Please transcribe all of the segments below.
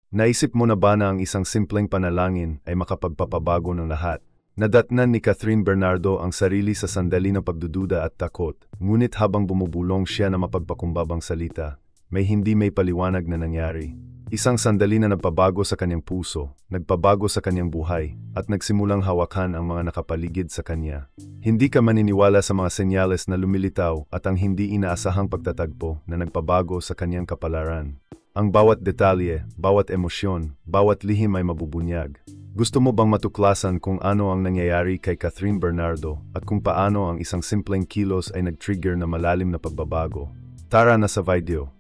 Naisip mo na ba na ang isang simpleng panalangin ay makapagpapabago ng lahat? Nadatnan ni Catherine Bernardo ang sarili sa sandali ng pagdududa at takot, ngunit habang bumubulong siya na mapagpakumbabang salita, may paliwanag na nangyari. Isang sandali na nagpabago sa kanyang puso, nagpabago sa kanyang buhay, at nagsimulang hawakan ang mga nakapaligid sa kanya. Hindi ka maniniwala sa mga senyales na lumilitaw at ang hindi inaasahang pagtatagpo na nagpabago sa kanyang kapalaran. Ang bawat detalye, bawat emosyon, bawat lihim ay mabubunyag. Gusto mo bang matuklasan kung ano ang nangyayari kay Catherine Bernardo at kung paano ang isang simpleng kilos ay nag-trigger na malalim na pagbabago? Tara na sa video.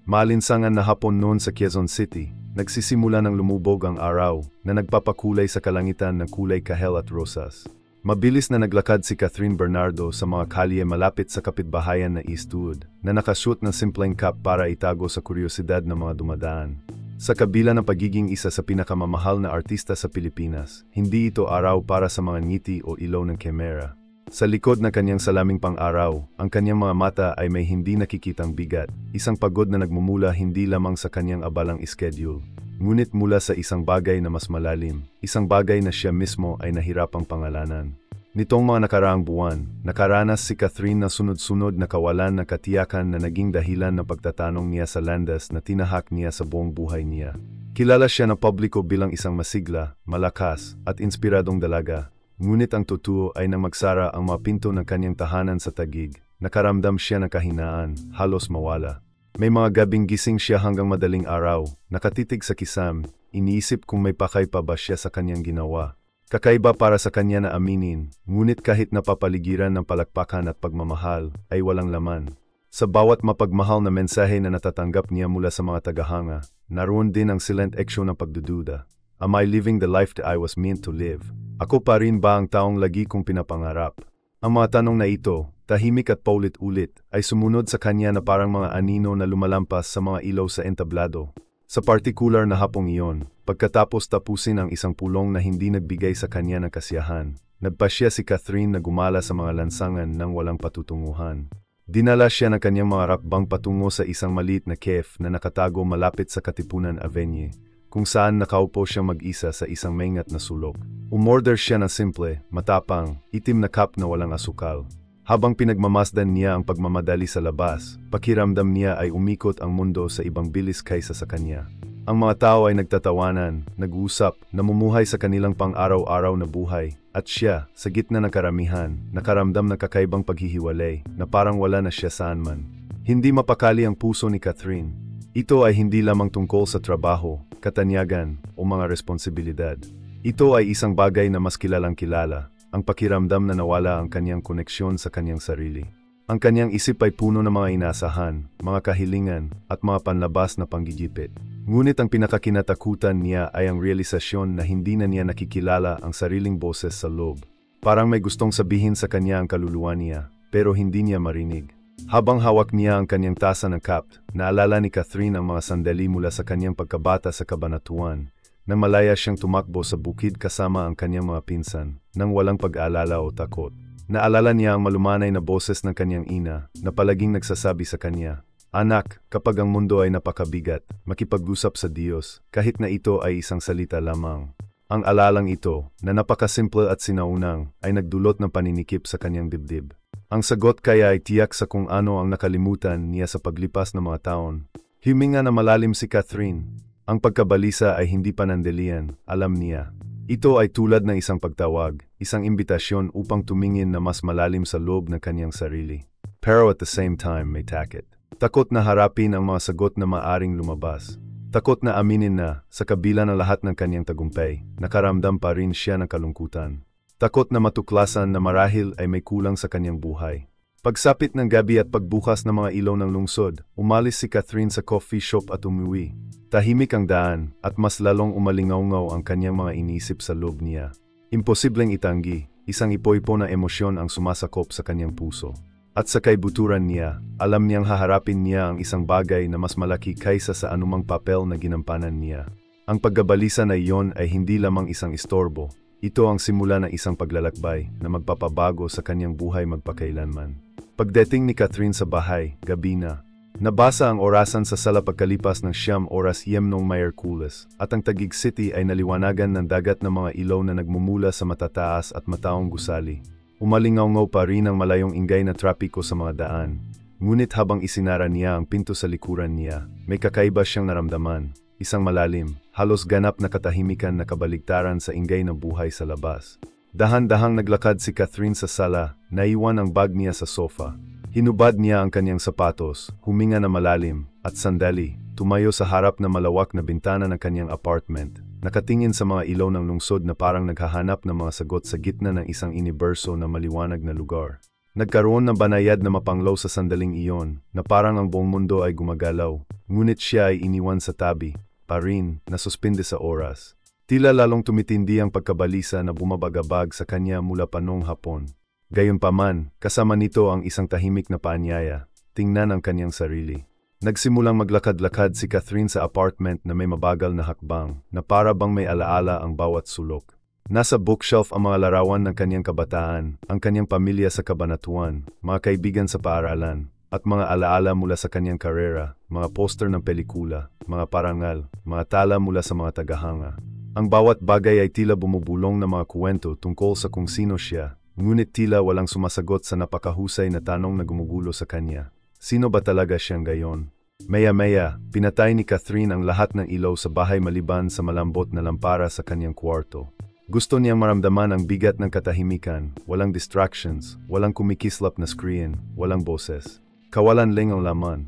Maalinsangan na hapon noon sa Quezon City, nagsisimula ng lumubog ang araw na nagpapakulay sa kalangitan ng kulay kahel at rosas. Mabilis na naglakad si Catherine Bernardo sa mga kalye malapit sa kapitbahayan na Eastwood, na nakashoot ng simpleng cap para itago sa kuryosidad ng mga dumadaan. Sa kabila ng pagiging isa sa pinakamamahal na artista sa Pilipinas, hindi ito araw para sa mga ngiti o ilaw ng kamera. Sa likod ng kanyang salaming pang-araw, ang kanyang mga mata ay may hindi nakikitang bigat, isang pagod na nagmumula hindi lamang sa kanyang abalang schedule, ngunit mula sa isang bagay na mas malalim, isang bagay na siya mismo ay nahirapang pangalanan. Nitong mga nakaraang buwan, nakaranas si Catherine na sunod-sunod na kawalan ng katiyakan na naging dahilan ng pagtatanong niya sa landas na tinahak niya sa buong buhay niya. Kilala siya ng publiko bilang isang masigla, malakas, at inspiradong dalaga. Ngunit ang totoo ay nang magsara ang mga pinto ng kanyang tahanan sa Taguig, nakaramdam siya ng kahinaan, halos mawala. May mga gabing gising siya hanggang madaling araw, nakatitig sa kisam, iniisip kung may pakay pa ba siya sa kanyang ginawa. Kakaiba para sa kanya na aminin, ngunit kahit napapaligiran ng palakpakan at pagmamahal, ay walang laman. Sa bawat mapagmahal na mensahe na natatanggap niya mula sa mga tagahanga, naroon din ang silent action ng pagdududa. Am I living the life that I was meant to live? Ako pa rin ba ang taong lagi kong pinapangarap? Ang mga tanong na ito, tahimik at paulit-ulit, ay sumunod sa kanya na parang mga anino na lumalampas sa mga ilaw sa entablado. Sa partikular na hapong iyon, pagkatapos tapusin ang isang pulong na hindi nagbigay sa kanya ng kasiyahan, nagpasya si Catherine na gumala sa mga lansangan nang walang patutunguhan. Dinala siya ng kanyang mga rakbang patungo sa isang maliit na cafe na nakatago malapit sa Katipunan Avenue, kung saan nakaupo siyang mag-isa sa isang maingat na sulok. Umorder siya ng simple, matapang, itim na cup na walang asukal. Habang pinagmamasdan niya ang pagmamadali sa labas, pakiramdam niya ay umikot ang mundo sa ibang bilis kaysa sa kanya. Ang mga tao ay nagtatawanan, nag-uusap, namumuhay sa kanilang pang-araw-araw na buhay, at siya, sa gitna ng karamihan, nakaramdam ng kakaibang paghihiwalay, na parang wala na siya saan man. Hindi mapakali ang puso ni Catherine. Ito ay hindi lamang tungkol sa trabaho, katanyagan, o mga responsibilidad. Ito ay isang bagay na mas kilalang kilala. Ang pakiramdam na nawala ang kanyang koneksyon sa kanyang sarili. Ang kanyang isip ay puno ng mga inaasahan, mga kahilingan, at mga panlabas na panggigipit. Ngunit ang pinakakinatakutan niya ay ang realisasyon na hindi na niya nakikilala ang sariling boses sa loob. Parang may gustong sabihin sa kanya ang kaluluwa niya, pero hindi niya marinig. Habang hawak niya ang kanyang tasa ng cup, naalala ni Catherine ang mga sandali mula sa kanyang pagkabata sa Cabanatuan, nang malaya siyang tumakbo sa bukid kasama ang kanyang mga pinsan, nang walang pag-aalala o takot. Naalala niya ang malumanay na boses ng kanyang ina, na palaging nagsasabi sa kanya, "Anak, kapag ang mundo ay napakabigat, makipag-usap sa Diyos, kahit na ito ay isang salita lamang." Ang alalang ito, na napakasimple at sinaunang, ay nagdulot ng paninikip sa kanyang dibdib. Ang sagot kaya ay tiyak sa kung ano ang nakalimutan niya sa paglipas ng mga taon. Huminga na malalim si Catherine. Ang pagkabalisa ay hindi panandalian, alam niya. Ito ay tulad ng isang pagtawag, isang imbitasyon upang tumingin na mas malalim sa loob ng kanyang sarili. Pero at the same time may takot. Takot na harapin ang mga sagot na maaring lumabas. Takot na aminin na, sa kabila ng lahat ng kanyang tagumpay, nakaramdam pa rin siya ng kalungkutan. Takot na matuklasan na marahil ay may kulang sa kanyang buhay. Pagsapit ng gabi at pagbukas ng mga ilaw ng lungsod, umalis si Catherine sa coffee shop at umuwi. Tahimik ang daan, at mas lalong umalingaw-ngaw ang kanyang mga inisip sa loob niya. Imposibleng itanggi, isang ipo-ipo na emosyon ang sumasakop sa kanyang puso. At sa kaibuturan niya, alam niyang haharapin niya ang isang bagay na mas malaki kaysa sa anumang papel na ginampanan niya. Ang pagkabalisa na iyon ay hindi lamang isang istorbo. Ito ang simula ng isang paglalakbay na magpapabago sa kanyang buhay magpakailanman. Pagdating ni Catherine sa bahay, gabi na. Nabasa ang orasan sa sala pagkalipas ng 9 oras noong Miyerkules, at ang Taguig City ay naliwanagan ng dagat ng mga ilaw na nagmumula sa matataas at mataong gusali. Umalingaw-ngaw pa rin ang malayong ingay na trapiko sa mga daan. Ngunit habang isinara niya ang pinto sa likuran niya, may kakaiba siyang naramdaman. Isang malalim, halos ganap na katahimikan na kabaligtaran sa ingay ng buhay sa labas. Dahan-dahang naglakad si Catherine sa sala, naiwan ang bag niya sa sofa. Hinubad niya ang kanyang sapatos, huminga na malalim, at sandali, tumayo sa harap na malawak na bintana ng kanyang apartment. Nakatingin sa mga ilaw ng lungsod na parang naghahanap ng mga sagot sa gitna ng isang universo na maliwanag na lugar. Nagkaroon ng banayad na mapanglaw sa sandaling iyon, na parang ang buong mundo ay gumagalaw, ngunit siya ay iniwan sa tabi, pa rin, na suspinde sa oras. Tila lalong tumitindi ang pagkabalisa na bumabagabag sa kanya mula pa noong hapon. Gayunpaman, kasama nito ang isang tahimik na paanyaya, tingnan ang kanyang sarili. Nagsimulang maglakad-lakad si Catherine sa apartment na may mabagal na hakbang, na para bang may alaala ang bawat sulok. Nasa bookshelf ang mga larawan ng kanyang kabataan, ang kanyang pamilya sa kabanatuan, mga kaibigan sa paaralan, at mga alaala mula sa kanyang karera, mga poster ng pelikula, mga parangal, mga tala mula sa mga tagahanga. Ang bawat bagay ay tila bumubulong na mga kwento tungkol sa kung sino siya, ngunit tila walang sumasagot sa napakahusay na tanong na gumugulo sa kanya. Sino ba talaga siyang gayon? Maya-maya, pinatay ni Catherine ang lahat ng ilaw sa bahay maliban sa malambot na lampara sa kanyang kwarto. Gusto niyang maramdaman ang bigat ng katahimikan, walang distractions, walang kumikislap na screen, walang boses. Kawalan lang ang laman.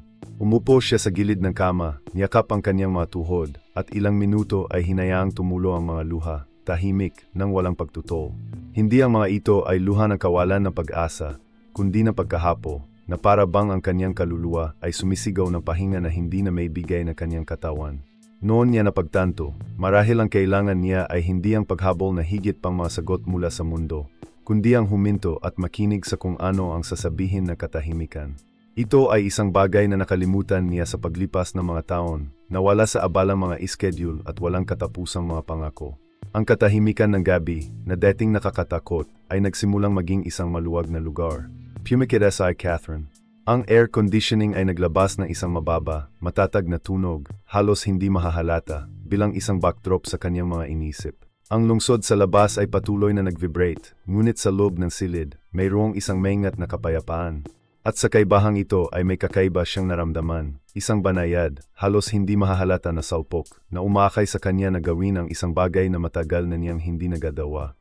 Umupo siya sa gilid ng kama, niyakap ang kanyang mga tuhod, at ilang minuto ay hinayaang tumulo ang mga luha, tahimik, nang walang pagtutol. Hindi ang mga ito ay luha ng kawalan ng pag-asa, kundi ng pagkahapo, na para bang ang kanyang kaluluwa ay sumisigaw ng pahinga na hindi na may bigay ng kanyang katawan. Noon niya napagtanto, marahil ang kailangan niya ay hindi ang paghabol na higit pang mga sagot mula sa mundo, kundi ang huminto at makinig sa kung ano ang sasabihin ng katahimikan. Ito ay isang bagay na nakalimutan niya sa paglipas ng mga taon, nawala sa abalang mga schedule at walang katapusang mga pangako. Ang katahimikan ng gabi, na dating nakakatakot, ay nagsimulang maging isang maluwag na lugar. Pumikit-esay Catherine. Ang air conditioning ay naglabas ng isang mababa, matatag na tunog, halos hindi mahahalata, bilang isang backdrop sa kanyang mga inisip. Ang lungsod sa labas ay patuloy na nag-vibrate, ngunit sa loob ng silid, mayroong isang maingat na kapayapaan. At sa kaibahang ito ay may kakaiba siyang naramdaman, isang banayad, halos hindi mahahalata na salpok, na umakay sa kanya na gawin ang isang bagay na matagal na niyang hindi nagagawa.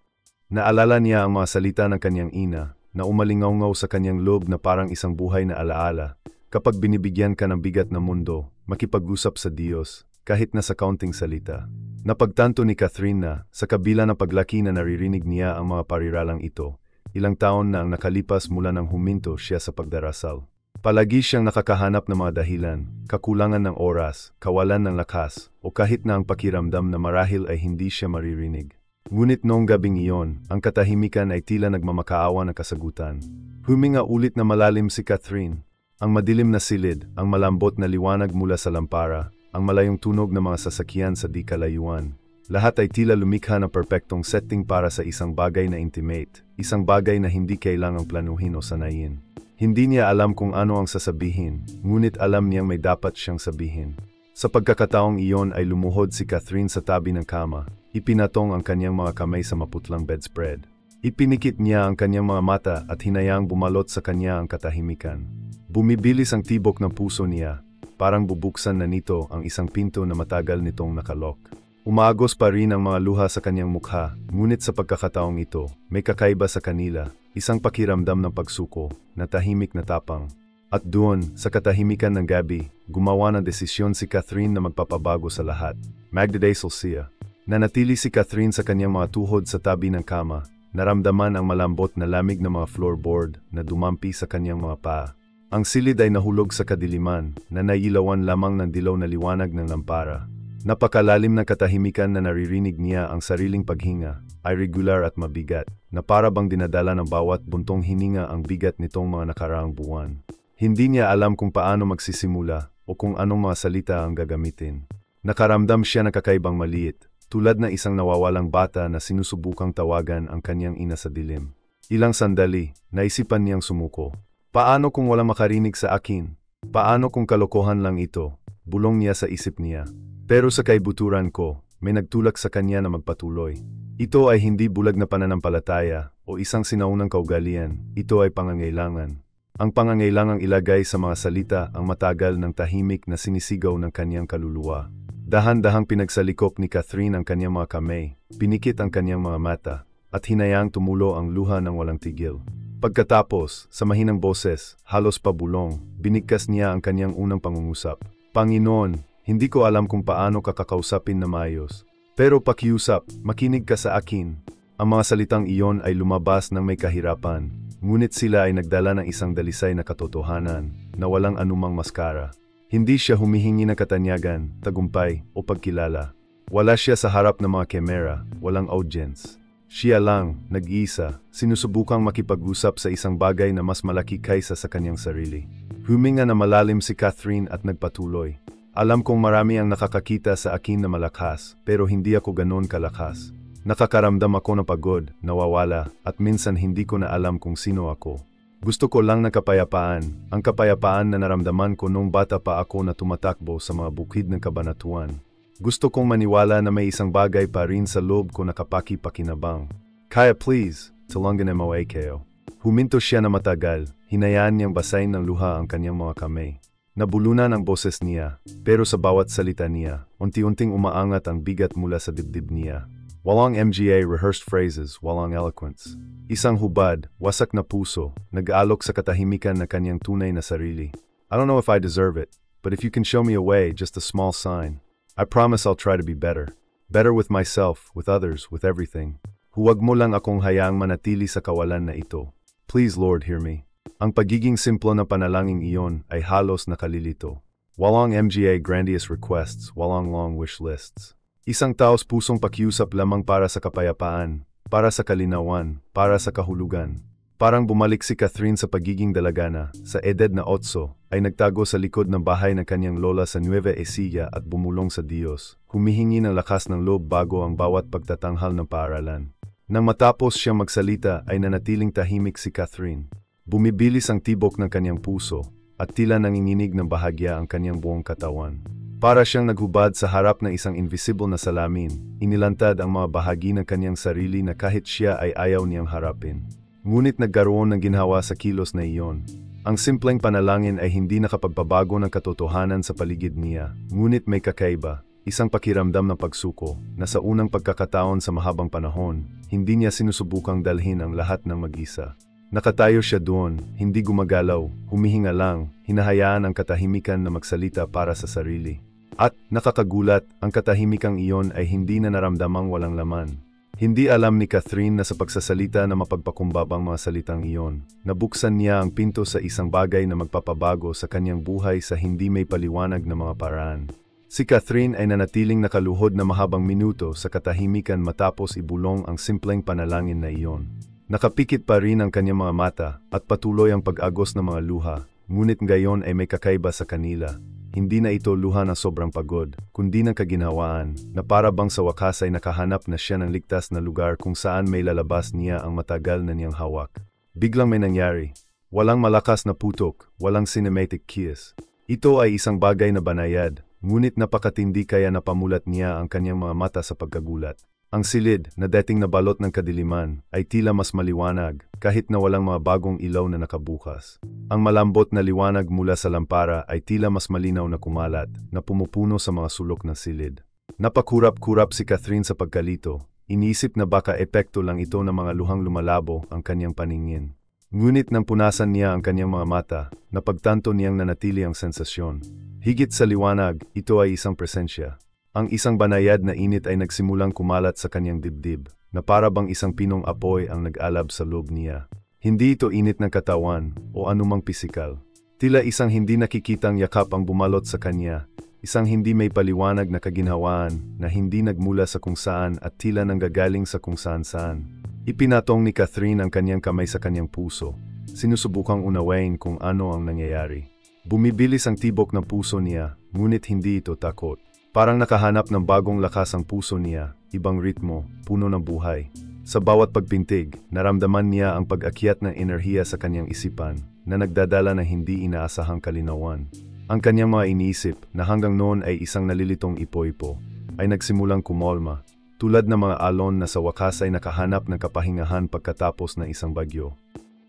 Naalala niya ang mga salita ng kanyang ina, na umalingaw-ngaw sa kanyang loob na parang isang buhay na alaala. Kapag binibigyan ka ng bigat na mundo, makipag-usap sa Diyos, kahit na sa kaunting salita. Napagtanto ni Catherine na, sa kabila ng paglaki na naririnig niya ang mga pariralang ito, ilang taon na ang nakalipas mula nang huminto siya sa pagdarasal. Palagi siyang nakakahanap ng mga dahilan, kakulangan ng oras, kawalan ng lakas, o kahit na ang pakiramdam na marahil ay hindi siya maririnig. Ngunit noong gabing iyon, ang katahimikan ay tila nagmamakaawa ng kasagutan. Huminga ulit na malalim si Catherine. Ang madilim na silid, ang malambot na liwanag mula sa lampara, ang malayong tunog ng mga sasakyan sa di kalayuan. Lahat ay tila lumikha ng perpektong setting para sa isang bagay na intimate, isang bagay na hindi kailangang planuhin o sanayin. Hindi niya alam kung ano ang sasabihin, ngunit alam niyang may dapat siyang sabihin. Sa pagkakataong iyon ay lumuhod si Catherine sa tabi ng kama, ipinatong ang kanyang mga kamay sa maputlang bedspread. Ipinikit niya ang kanyang mga mata at hinayaang bumalot sa kanya ang katahimikan. Bumibilis ang tibok ng puso niya, parang bubuksan na nito ang isang pinto na matagal nitong nakalok. Umagos pa rin ang mga luha sa kanyang mukha, ngunit sa pagkakataong ito, may kakaiba sa kanila, isang pakiramdam ng pagsuko, na tahimik na tapang. At doon, sa katahimikan ng gabi, gumawa ng desisyon si Catherine na magpapabago sa lahat. Magdaday Solcia. Nanatili si Catherine sa kanyang mga tuhod sa tabi ng kama, naramdaman ang malambot na lamig ng mga floorboard na dumampi sa kanyang mga paa. Ang silid ay nahulog sa kadiliman, na nailawan lamang ng dilaw na liwanag ng lampara. Napakalalim ng katahimikan na naririnig niya ang sariling paghinga, ay regular at mabigat, na para bang dinadala ng bawat buntong hininga ang bigat nitong mga nakaraang buwan. Hindi niya alam kung paano magsisimula o kung anong mga salita ang gagamitin. Nakaramdam siya ng kakaibang maliit, tulad na isang nawawalang bata na sinusubukang tawagan ang kanyang ina sa dilim. Ilang sandali, naisipan niyang sumuko. Paano kung walang makarinig sa akin? Paano kung kalokohan lang ito? Bulong niya sa isip niya. Pero sa kaibuturan ko, may nagtulak sa kanya na magpatuloy. Ito ay hindi bulag na pananampalataya o isang sinaunang kaugalian, ito ay pangangailangan. Ang pangangailangang ilagay sa mga salita ang matagal ng tahimik na sinisigaw ng kanyang kaluluwa. Dahan-dahang pinagsalikop ni Catherine ang kanyang mga kamay, pinikit ang kanyang mga mata, at hinayaang tumulo ang luha ng walang tigil. Pagkatapos, sa mahinang boses, halos pabulong, binigkas niya ang kanyang unang pangungusap. Panginoon, hindi ko alam kung paano kakakausapin na maayos. Pero pakiusap, makinig ka sa akin. Ang mga salitang iyon ay lumabas ng may kahirapan, ngunit sila ay nagdala ng isang dalisay na katotohanan, na walang anumang maskara. Hindi siya humihingi ng katanyagan, tagumpay, o pagkilala. Wala siya sa harap ng mga kamera, walang audience. Siya lang, nag-iisa, sinusubukang makipag-usap sa isang bagay na mas malaki kaysa sa kanyang sarili. Huminga na malalim si Catherine at nagpatuloy. Alam kong marami ang nakakakita sa akin na malakas, pero hindi ako ganon kalakas. Nakakaramdam ako ng pagod, nawawala, at minsan hindi ko na alam kung sino ako. Gusto ko lang ng kapayapaan, ang kapayapaan na naramdaman ko nung bata pa ako na tumatakbo sa mga bukid ng Kabanatuan. Gusto kong maniwala na may isang bagay pa rin sa loob ko na kapaki-pakinabang. Kaya please, tulungan mo ako. Huminto siya na matagal, hinayaan niyang basahin ng luha ang kanyang mga kamay. Nabulunan ang boses niya, pero sa bawat salita niya, unti-unting umaangat ang bigat mula sa dibdib niya. Walang mga rehearsed phrases, walang eloquence. Isang hubad, wasak na puso, nag-aalok sa katahimikan na kanyang tunay na sarili. I don't know if I deserve it, but if you can show me a way, just a small sign, I promise I'll try to be better. Better with myself, with others, with everything. Huwag mo lang akong hayaang manatili sa kawalan na ito. Please Lord, hear me. Ang pagiging simplo na panalangin iyon ay halos nakalilito. Walang mga grandiose requests, walang long wish lists. Isang taos pusong pakiusap lamang para sa kapayapaan, para sa kalinawan, para sa kahulugan. Parang bumalik si Catherine sa pagiging dalagana, sa edad na 8, ay nagtago sa likod ng bahay ng kanyang lola sa Nueva Ecija at bumulong sa Diyos, humihingi ng lakas ng loob bago ang bawat pagtatanghal ng paaralan. Nang matapos siyang magsalita ay nanatiling tahimik si Catherine. Bumibilis ang tibok ng kanyang puso, at tila nanginginig ng bahagya ang kanyang buong katawan. Para siyang naghubad sa harap ng isang invisible na salamin, inilantad ang mga bahagi ng kanyang sarili na kahit siya ay ayaw niyang harapin. Ngunit nagkaroon ng ginhawa sa kilos na iyon. Ang simpleng panalangin ay hindi nakapagpabago ng katotohanan sa paligid niya, ngunit may kakaiba, isang pakiramdam ng pagsuko, na sa unang pagkakataon sa mahabang panahon, hindi niya sinusubukang dalhin ang lahat ng mag-isa. Nakatayo siya doon, hindi gumagalaw, humihinga lang, hinahayaan ang katahimikan na magsalita para sa sarili. At, nakakagulat, ang katahimikang iyon ay hindi na naramdamang walang laman. Hindi alam ni Catherine na sa pagsasalita na mapagpakumbab ang mga salitang iyon. Nabuksan niya ang pinto sa isang bagay na magpapabago sa kanyang buhay sa hindi may paliwanag na mga paraan. Si Catherine ay nanatiling nakaluhod na mahabang minuto sa katahimikan matapos ibulong ang simpleng panalangin na iyon. Nakapikit pa rin ang kanyang mga mata at patuloy ang pag-agos ng mga luha, ngunit ngayon ay may kakaiba sa kanila. Hindi na ito luha ng sobrang pagod, kundi ng kaginhawaan, na para bang sa wakas ay nakahanap na siya ng ligtas na lugar kung saan may lalabas niya ang matagal na niyang hawak. Biglang may nangyari. Walang malakas na putok, walang cinematic kiss. Ito ay isang bagay na banayad, ngunit napakatindi kaya napamulat niya ang kanyang mga mata sa pagkagulat. Ang silid, na dating nabalot ng kadiliman, ay tila mas maliwanag, kahit na walang mga bagong ilaw na nakabukas. Ang malambot na liwanag mula sa lampara ay tila mas malinaw na kumalat, na pumupuno sa mga sulok ng silid. Napakurap-kurap si Catherine sa pagkalito, iniisip na baka epekto lang ito ng mga luhang lumalabo ang kanyang paningin. Ngunit nang punasan niya ang kanyang mga mata, napagtanto niyang nanatili ang sensasyon. Higit sa liwanag, ito ay isang presensya. Ang isang banayad na init ay nagsimulang kumalat sa kanyang dibdib, na para bang isang pinong apoy ang nag-alab sa loob niya. Hindi ito init ng katawan o anumang pisikal. Tila isang hindi nakikitang yakap ang bumalot sa kanya, isang hindi may paliwanag na kaginhawaan na hindi nagmula sa kung saan at tila nanggagaling sa kung saan-saan. Ipinatong ni Catherine ang kanyang kamay sa kanyang puso, sinusubukang unawain kung ano ang nangyayari. Bumibilis ang tibok ng puso niya, ngunit hindi ito takot. Parang nakahanap ng bagong lakas ang puso niya, ibang ritmo, puno ng buhay. Sa bawat pagpintig, naramdaman niya ang pag-akyat ng enerhiya sa kanyang isipan. na nagdadala ng hindi inaasahang kalinawan. Ang kanyang mga iniisip na hanggang noon ay isang nalilitong ipo-ipo ay nagsimulang kumolma, tulad ng mga alon na sa wakas ay nakahanap ng kapahingahan pagkatapos ng isang bagyo.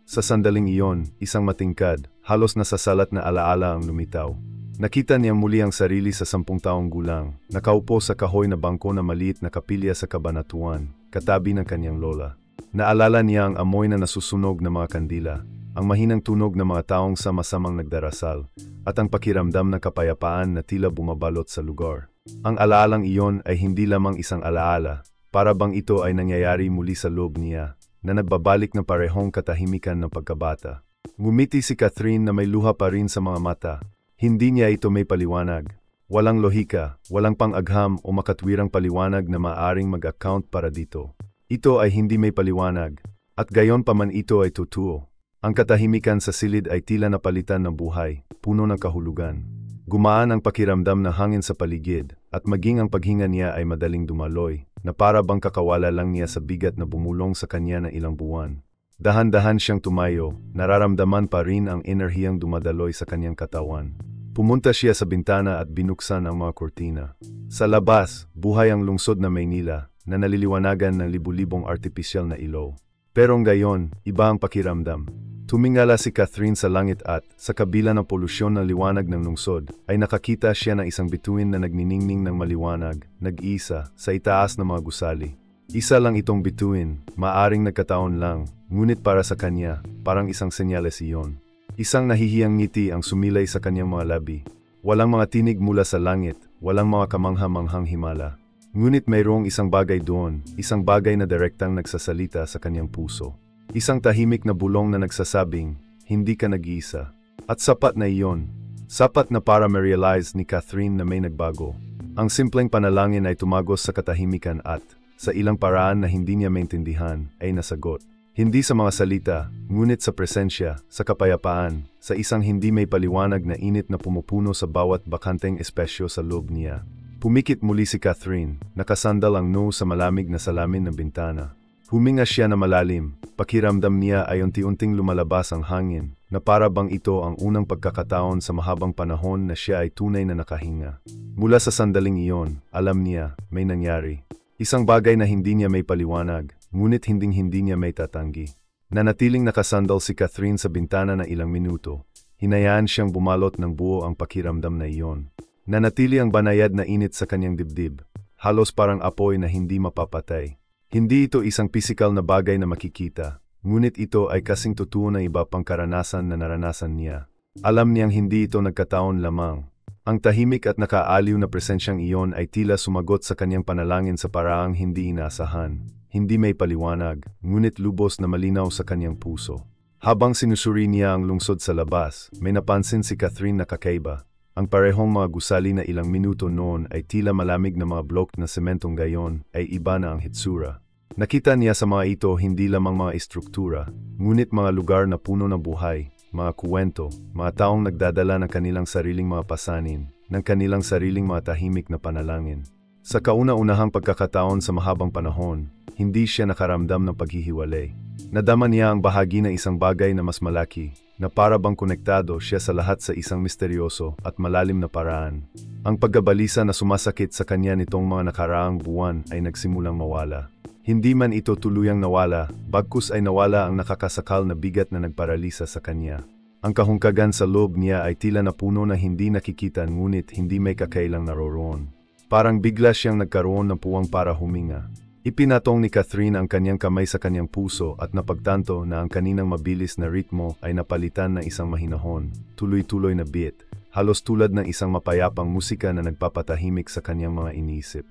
Sa sandaling iyon, isang matingkad, halos nasasalat na alaala ang lumitaw. Nakita niyang muli ang sarili sa 10 taong gulang, nakaupo sa kahoy na bangko na maliit na kapilya sa kabanatuan, katabi ng kanyang lola. Naalala niya ang amoy na nasusunog ng mga kandila, ang mahinang tunog ng mga taong sama-samang nagdarasal, at ang pakiramdam ng kapayapaan na tila bumabalot sa lugar. Ang alaalang iyon ay hindi lamang isang alaala, para bang ito ay nangyayari muli sa loob niya, na nagbabalik ng parehong katahimikan ng pagkabata. Ngumiti si Catherine na may luha pa rin sa mga mata. Hindi niya ito may paliwanag. Walang lohika, walang pang-agham o makatwirang paliwanag na maaring mag-account para dito. Ito ay hindi may paliwanag, at gayon pa man ito ay totoo. Ang katahimikan sa silid ay tila napalitan ng buhay, puno ng kahulugan. Gumaan ang pakiramdam ng hangin sa paligid, at maging ang paghinga niya ay madaling dumaloy, na para bang kakawala lang niya sa bigat na bumulong sa kanya ng ilang buwan. Dahan-dahan siyang tumayo, nararamdaman pa rin ang enerhiyang dumadaloy sa kanyang katawan. Pumunta siya sa bintana at binuksan ang mga kurtina. Sa labas, buhay ang lungsod na Maynila, na naliliwanagan ng libu-libong artipisyal na ilaw. Pero ngayon, iba ang pakiramdam. Tumingala si Catherine sa langit at, sa kabila ng polusyon ng liwanag ng lungsod, ay nakakita siya ng isang bituin na nagniningning ng maliwanag, nag-iisa, sa itaas ng mga gusali. Isa lang itong bituin, maaring nagkataon lang, ngunit para sa kanya, parang isang senyales iyon. Isang nahihiyang ngiti ang sumilay sa kanyang mga labi. Walang mga tinig mula sa langit, walang mga kamangha-manghang himala. Ngunit mayroong isang bagay doon, isang bagay na direktang nagsasalita sa kanyang puso. Isang tahimik na bulong na nagsasabing, hindi ka nag-iisa. At sapat na iyon. Sapat na para ma-realize ni Catherine na may nagbago. Ang simpleng panalangin ay tumagos sa katahimikan at, sa ilang paraan na hindi niya maintindihan, ay nasagot. Hindi sa mga salita, ngunit sa presensya, sa kapayapaan, sa isang hindi may paliwanag na init na pumupuno sa bawat bakanteng espasyo sa loob niya. Pumikit muli si Catherine, nakasandal ang noo sa malamig na salamin ng bintana. Huminga siya na malalim, pakiramdam niya ay unti-unting lumalabas ang hangin, na para bang ito ang unang pagkakataon sa mahabang panahon na siya ay tunay na nakahinga. Mula sa sandaling iyon, alam niya, may nangyari. Isang bagay na hindi niya may paliwanag, ngunit hinding-hindi niya may tatanggi. Nanatiling nakasandal si Catherine sa bintana na ilang minuto. Hinayaan siyang bumalot ng buo ang pakiramdam na iyon. Nanatili ang banayad na init sa kanyang dibdib, halos parang apoy na hindi mapapatay. Hindi ito isang pisikal na bagay na makikita, ngunit ito ay kasing totoo na iba pang karanasan na naranasan niya. Alam niyang hindi ito nagkataon lamang. Ang tahimik at nakaaliw na presensyang iyon ay tila sumagot sa kanyang panalangin sa paraang hindi inaasahan. Hindi may paliwanag, ngunit lubos na malinaw sa kanyang puso. Habang sinusuri niya ang lungsod sa labas, may napansin si Catherine na kakaiba. Ang parehong mga gusali na ilang minuto noon ay tila malamig na mga blok na sementong gayon ay iba na ang hitsura. Nakita niya sa mga ito hindi lamang mga istruktura, ngunit mga lugar na puno ng buhay. Mga kuwento, mga taong nagdadala ng kanilang sariling mga pasanin, ng kanilang sariling mga tahimik na panalangin. Sa kauna-unahang pagkakataon sa mahabang panahon, hindi siya nakaramdam ng paghihiwalay. Nadama niya ang bahagi ng isang bagay na mas malaki, na para bang konektado siya sa lahat sa isang misteryoso at malalim na paraan. Ang pagkabalisa na sumasakit sa kanya nitong mga nakaraang buwan ay nagsimulang mawala. Hindi man ito tuluyang nawala, bagkus ay nawala ang nakakasakal na bigat na nagparalisa sa kanya. Ang kahungkagan sa loob niya ay tila napuno na hindi nakikita ngunit hindi may kakailang naroroon. Parang bigla siyang nagkaroon ng puwang para huminga. Ipinatong ni Catherine ang kanyang kamay sa kanyang puso at napagtanto na ang kaninang mabilis na ritmo ay napalitan ng isang mahinahon, tuloy-tuloy na beat, halos tulad ng isang mapayapang musika na nagpapatahimik sa kanyang mga inisip.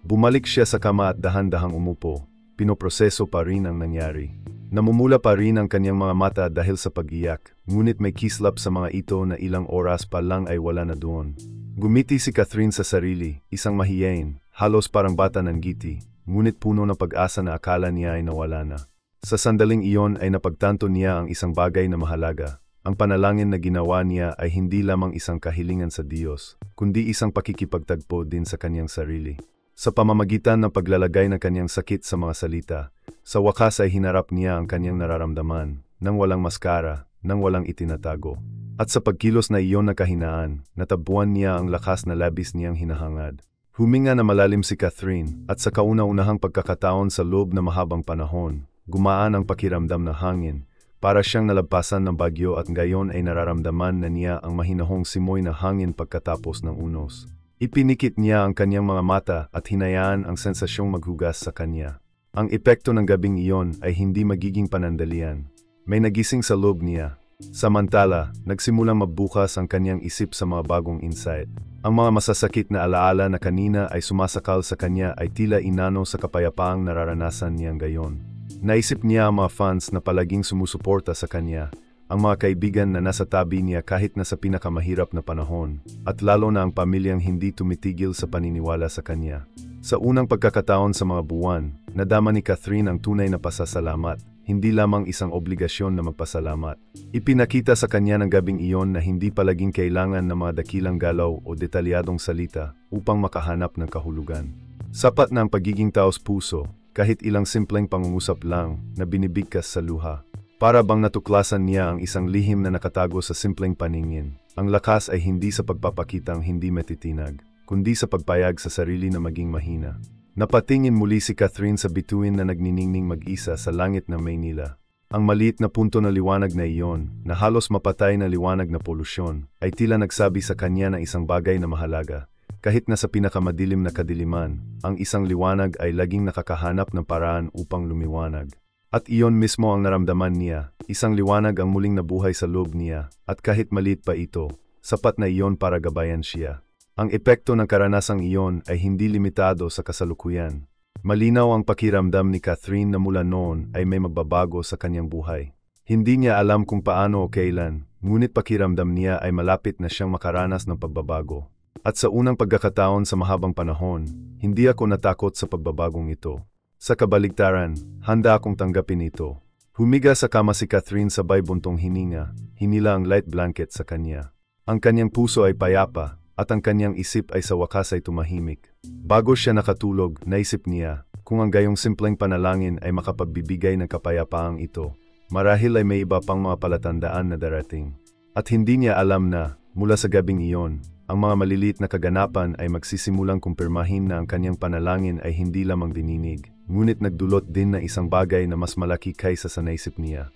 Bumalik siya sa kama at dahan-dahang umupo. Pinoproseso pa rin ang nangyari. Namumula pa rin ang kanyang mga mata dahil sa pag-iyak, ngunit may kislap sa mga ito na ilang oras pa lang ay wala na doon. Gumiti si Catherine sa sarili, isang mahiyain, halos parang bata ng ngiti, ngunit puno ng pag-asa na akala niya ay nawala na. Sa sandaling iyon ay napagtanto niya ang isang bagay na mahalaga. Ang panalangin na ginawa niya ay hindi lamang isang kahilingan sa Diyos, kundi isang pakikipagtagpo din sa kanyang sarili. Sa pamamagitan ng paglalagay ng kanyang sakit sa mga salita, sa wakas ay hinarap niya ang kanyang nararamdaman, nang walang maskara, nang walang itinatago. At sa pagkilos na iyon na kahinaan, natabuan niya ang lakas na labis niyang hinahangad. Huminga na malalim si Catherine, at sa kauna-unahang pagkakataon sa loob na mahabang panahon, gumaan ang pakiramdam na hangin, para siyang nalagpasan ng bagyo at ngayon ay nararamdaman na niya ang mahinahong simoy na hangin pagkatapos ng unos. Ipinikit niya ang kanyang mga mata at hinayaan ang sensasyong maghugas sa kanya. Ang epekto ng gabing iyon ay hindi magiging panandalian. May nagising sa loob niya. Samantala, nagsimulang mabukas ang kanyang isip sa mga bagong insight. Ang mga masasakit na alaala na kanina ay sumasakal sa kanya ay tila inano sa kapayapaang nararanasan niyang gayon. Naisip niya ang mga fans na palaging sumusuporta sa kanya, ang mga kaibigan na nasa tabi niya kahit na sa pinakamahirap na panahon, at lalo na ang pamilyang hindi tumitigil sa paniniwala sa kanya. Sa unang pagkakataon sa mga buwan, nadama ni Catherine ang tunay na pasasalamat, hindi lamang isang obligasyon na magpasalamat. Ipinakita sa kanya ng gabing iyon na hindi palaging kailangan ng mga dakilang galaw o detalyadong salita upang makahanap ng kahulugan. Sapat na ang pagiging taos-puso, kahit ilang simpleng pangungusap lang na binibigkas sa luha. Para bang natuklasan niya ang isang lihim na nakatago sa simpleng paningin. Ang lakas ay hindi sa pagpapakitang hindi matitinag, kundi sa pagpayag sa sarili na maging mahina. Napatingin muli si Catherine sa bituin na nagniningning mag-isa sa langit ng Maynila. Ang maliit na punto na liwanag na iyon, na halos mapatay na liwanag na polusyon, ay tila nagsabi sa kanya ng isang bagay na mahalaga. Kahit na sa pinakamadilim na kadiliman, ang isang liwanag ay laging nakakahanap ng paraan upang lumiwanag. At iyon mismo ang naramdaman niya, isang liwanag ang muling nabuhay sa loob niya, at kahit maliit pa ito, sapat na iyon para gabayan siya. Ang epekto ng karanasang iyon ay hindi limitado sa kasalukuyan. Malinaw ang pakiramdam ni Catherine na mula noon ay may magbabago sa kanyang buhay. Hindi niya alam kung paano o kailan, ngunit pakiramdam niya ay malapit na siyang makaranas ng pagbabago. At sa unang pagkakataon sa mahabang panahon, hindi ako natakot sa pagbabagong ito. Sa kabaligtaran, handa akong tanggapin ito. Humiga sa kama si Catherine sabay buntong hininga, hinila ang light blanket sa kanya. Ang kanyang puso ay payapa, at ang kanyang isip ay sa wakas ay tumahimik. Bago siya nakatulog, naisip niya, kung ang gayong simpleng panalangin ay makapagbibigay ng kapayapaang ito, marahil ay may iba pang mga palatandaan na darating. At hindi niya alam na, mula sa gabing iyon, ang mga maliliit na kaganapan ay magsisimulang kumpirmahin na ang kanyang panalangin ay hindi lamang dininig, ngunit nagdulot din na isang bagay na mas malaki kaysa sa naisip niya.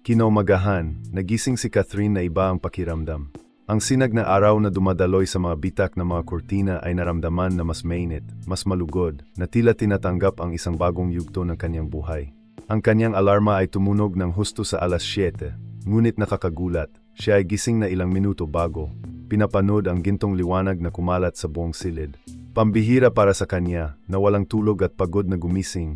Kinaumagahan, nagising si Catherine na iba ang pakiramdam. Ang sinag na araw na dumadaloy sa mga bitak ng mga kurtina ay naramdaman na mas mainit, mas malugod, na tila tinatanggap ang isang bagong yugto ng kanyang buhay. Ang kanyang alarma ay tumunog ng husto sa alas 7, ngunit nakakagulat, siya ay gising na ilang minuto bago. Pinapanood ang gintong liwanag na kumalat sa buong silid. Pambihira para sa kanya, na walang tulog at pagod na gumising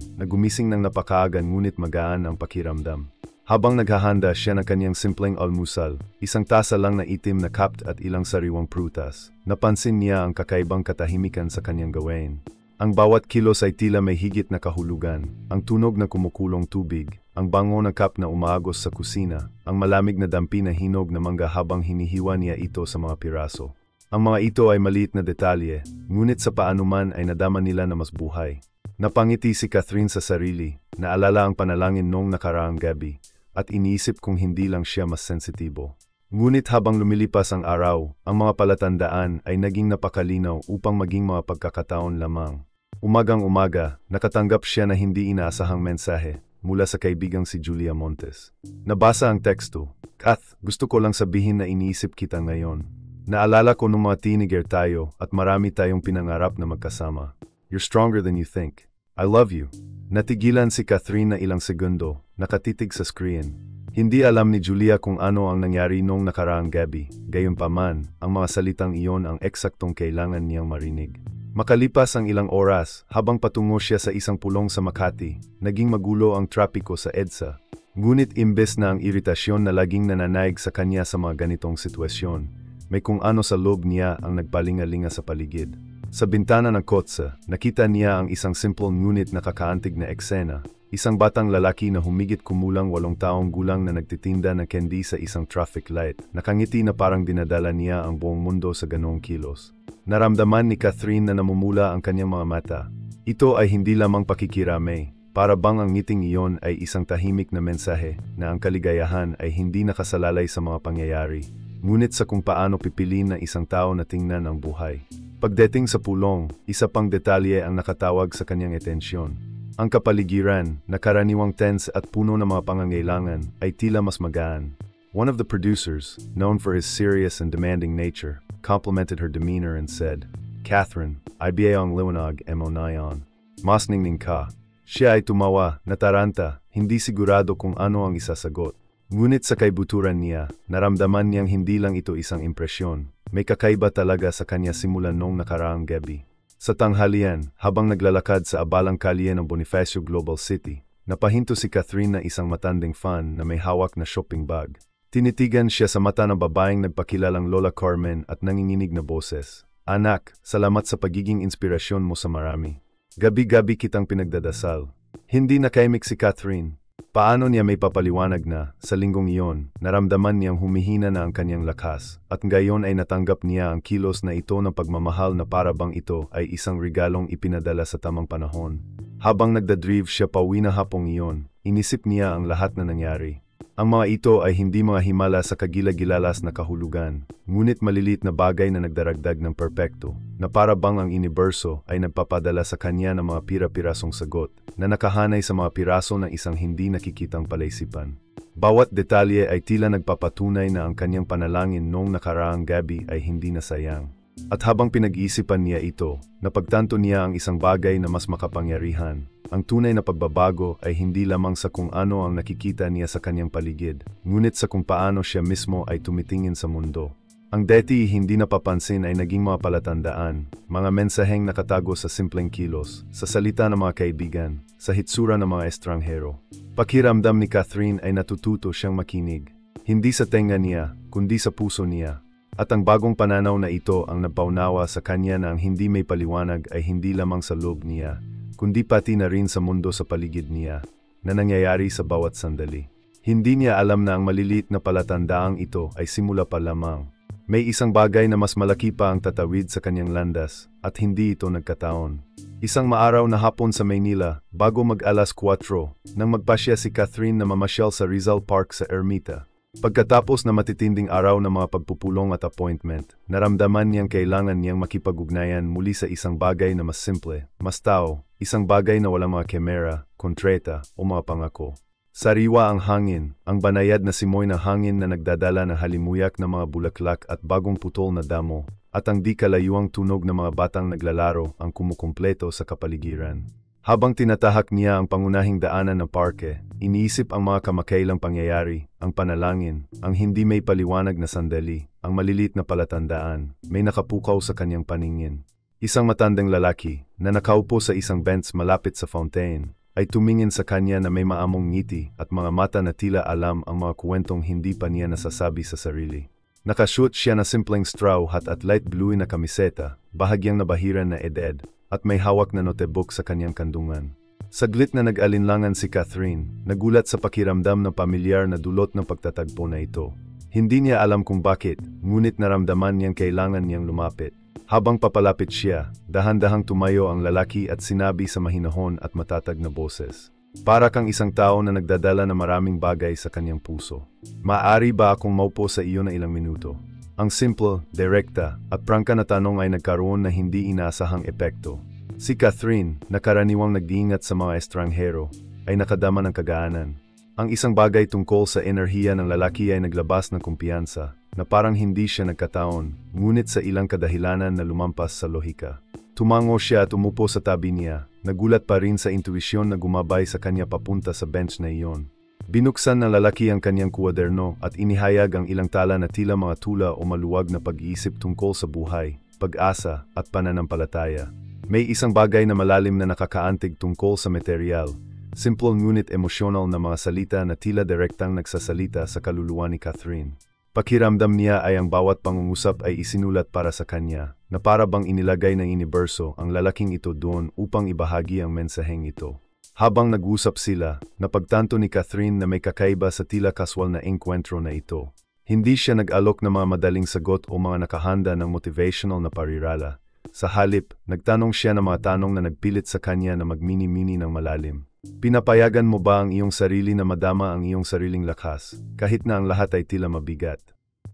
ng napakaagan ngunit magaan ang pakiramdam. Habang naghahanda siya ng kanyang simpleng almusal, isang tasa lang na itim na cup at ilang sariwang prutas, napansin niya ang kakaibang katahimikan sa kanyang gawain. Ang bawat kilos ay tila may higit na kahulugan, ang tunog na kumukulong tubig, ang bango ng cup na umaagos sa kusina, ang malamig na dampi na hinog na mangga habang hinihiwa niya ito sa mga piraso. Ang mga ito ay maliit na detalye, ngunit sa paanuman ay nadama nila na mas buhay. Napangiti si Catherine sa sarili, naalala ang panalangin noong nakaraang gabi, at iniisip kung hindi lang siya mas sensitibo. Ngunit habang lumilipas ang araw, ang mga palatandaan ay naging napakalinaw upang maging mga pagkakataon lamang. Umagang-umaga, nakatanggap siya na hindi inaasahang mensahe mula sa kaibigang si Julia Montes. Nabasa ang teksto, "Kath, gusto ko lang sabihin na iniisip kita ngayon. Naalala ko nung mga teenager tayo at marami tayong pinangarap na magkasama. You're stronger than you think. I love you." Natigilan si Catherine na ilang segundo, nakatitig sa screen. Hindi alam ni Julia kung ano ang nangyari noong nakaraang gabi, gayunpaman, ang mga salitang iyon ang eksaktong kailangan niyang marinig. Makalipas ang ilang oras, habang patungo siya sa isang pulong sa Makati, naging magulo ang trapiko sa EDSA. Ngunit imbes na ang iritasyon na laging nananaig sa kanya sa mga ganitong sitwasyon, may kung ano sa loob niya ang nagpalingalinga sa paligid. Sa bintana ng kotse, nakita niya ang isang simple ngunit nakakaantig na eksena. Isang batang lalaki na humigit kumulang 8 taong gulang na nagtitinda ng candy sa isang traffic light. Nakangiti na parang dinadala niya ang buong mundo sa ganoong kilos. Naramdaman ni Catherine na namumula ang kanyang mga mata. Ito ay hindi lamang pakikirame, Para bang ang ngiting iyon ay isang tahimik na mensahe na ang kaligayahan ay hindi nakasalalay sa mga pangyayari, ngunit sa kung paano pipiliin ng isang tao na tingnan ang buhay. Pagdating sa pulong, isa pang detalye ang nakatawag sa kanyang atensyon. Ang kapaligiran, na karaniwang tense at puno ng mga pangangailangan, ay tila mas magaan. One of the producers, known for his serious and demanding nature, complimented her demeanor and said, "Catherine, IBA ang liwanag mo na yan. Mas ningning ka." Siya ay tumawa, nataranta, hindi sigurado kung ano ang isasagot. Ngunit sa kaibuturan niya, naramdaman niyang hindi lang ito isang impresyon. May kakaiba talaga sa kanya simula noong nakaraang gabi. Sa tanghalian, habang naglalakad sa abalang kalye ng Bonifacio Global City, napahinto si Catherine na isang matanding fan na may hawak na shopping bag. Tinitigan siya sa mata ng babaeng nagpakilalang Lola Carmen at nanginginig na boses. "Anak, salamat sa pagiging inspirasyon mo sa marami. Gabi-gabi kitang pinagdadasal." Hindi nakaimik si Catherine. Paano niya may papaliwanag na, sa linggong iyon, naramdaman niyang humihina na ang kanyang lakas, at ngayon ay natanggap niya ang kilos na ito ng pagmamahal na para bang ito ay isang regalong ipinadala sa tamang panahon. Habang nagdadrive siya pauwi na hapong iyon, inisip niya ang lahat na nangyari. Ang mga ito ay hindi mga himala sa kagilagilalas na kahulugan, ngunit malilit na bagay na nagdaragdag ng perpekto, na para bang ang universo ay nagpapadala sa kanya ng mga pira-pirasong sagot, na nakahanay sa mga piraso ng isang hindi nakikitang palaisipan. Bawat detalye ay tila nagpapatunay na ang kanyang panalangin noong nakaraang gabi ay hindi nasayang. At habang pinag-iisipan niya ito, napagtanto niya ang isang bagay na mas makapangyarihan. Ang tunay na pagbabago ay hindi lamang sa kung ano ang nakikita niya sa kanyang paligid, ngunit sa kung paano siya mismo ay tumitingin sa mundo. Ang dati hindi napapansin ay naging mga palatandaan, mga mensaheng nakatago sa simpleng kilos, sa salita ng mga kaibigan, sa hitsura ng mga estranghero. Pakiramdam ni Catherine ay natututo siyang makinig. Hindi sa tenga niya, kundi sa puso niya. At ang bagong pananaw na ito ang nagpaunawa sa kanya na ang hindi may paliwanag ay hindi lamang sa loob niya, kundi pati na rin sa mundo sa paligid niya, na nangyayari sa bawat sandali. Hindi niya alam na ang maliliit na palatandaang ito ay simula pa lamang. May isang bagay na mas malaki pa ang tatawid sa kanyang landas, at hindi ito nagkataon. Isang maaraw na hapon sa Maynila, bago mag-alas 4, nang magpasya si Catherine na mamasyal sa Rizal Park sa Ermita. Pagkatapos na matitinding araw ng mga pagpupulong at appointment, naramdaman niyang kailangan niyang makipag-ugnayan muli sa isang bagay na mas simple, mas tao, isang bagay na walang mga kamera, kontreta, o mga pangako. Sariwa ang hangin, ang banayad na simoy ng hangin na nagdadala ng halimuyak ng mga bulaklak at bagong putol na damo, at ang di kalayuang tunog ng mga batang naglalaro ang kumukumpleto sa kapaligiran. Habang tinatahak niya ang pangunahing daanan ng parke, iniisip ang mga kamakailang pangyayari, ang panalangin, ang hindi may paliwanag na sandali, ang malilit na palatandaan, may nakapukaw sa kanyang paningin. Isang matandang lalaki, na nakaupo sa isang bench malapit sa fountain, ay tumingin sa kanya na may maamong ngiti at mga mata na tila alam ang mga kwentong hindi pa niya nasasabi sa sarili. Nakashoot siya na simpleng straw hat at light blue na kamiseta, bahagyang nabahiran na edad, at may hawak na notebook sa kanyang kandungan. Saglit na nag-alinlangan si Catherine, nagulat sa pakiramdam ng pamilyar na dulot ng pagtatagpo na ito. Hindi niya alam kung bakit, ngunit naramdaman niyang kailangan niyang lumapit. Habang papalapit siya, dahan-dahang tumayo ang lalaki at sinabi sa mahinahon at matatag na boses. Para kang isang tao na nagdadala ng maraming bagay sa kanyang puso. Maaari ba akong maupo sa iyo na ilang minuto? Ang simple, direkta, at prangka na tanong ay nagkaroon na hindi inaasahang epekto. Si Catherine, na karaniwang nag-iingat sa mga estranghero, ay nakadama ng kagaanan. Ang isang bagay tungkol sa enerhiya ng lalaki ay naglabas ng kumpiyansa, na parang hindi siya nagkataon, ngunit sa ilang kadahilanan na lumampas sa lohika. Tumango siya at umupo sa tabi niya, nagulat pa rin sa intuisyon na gumabay sa kanya papunta sa bench na iyon. Binuksan ng lalaki ang kanyang kuwaderno at inihayag ang ilang tala na tila mga tula o maluwag na pag-iisip tungkol sa buhay, pag-asa, at pananampalataya. May isang bagay na malalim na nakakaantig tungkol sa material, simple ngunit emosyonal na mga salita na tila direktang nagsasalita sa kaluluwa ni Catherine. Pakiramdam niya ay ang bawat pangungusap ay isinulat para sa kanya, na para bang inilagay ng universo ang lalaking ito doon upang ibahagi ang mensaheng ito. Habang nag-usap sila, napagtanto ni Catherine na may kakaiba sa tila kaswal na engkwentro na ito. Hindi siya nag-alok ng mga madaling sagot o mga nakahanda ng motivational na parirala. Sa halip, nagtanong siya ng mga tanong na nagpilit sa kanya na magmini-mini ng malalim. Pinapayagan mo ba ang iyong sarili na madama ang iyong sariling lakas, kahit na ang lahat ay tila mabigat?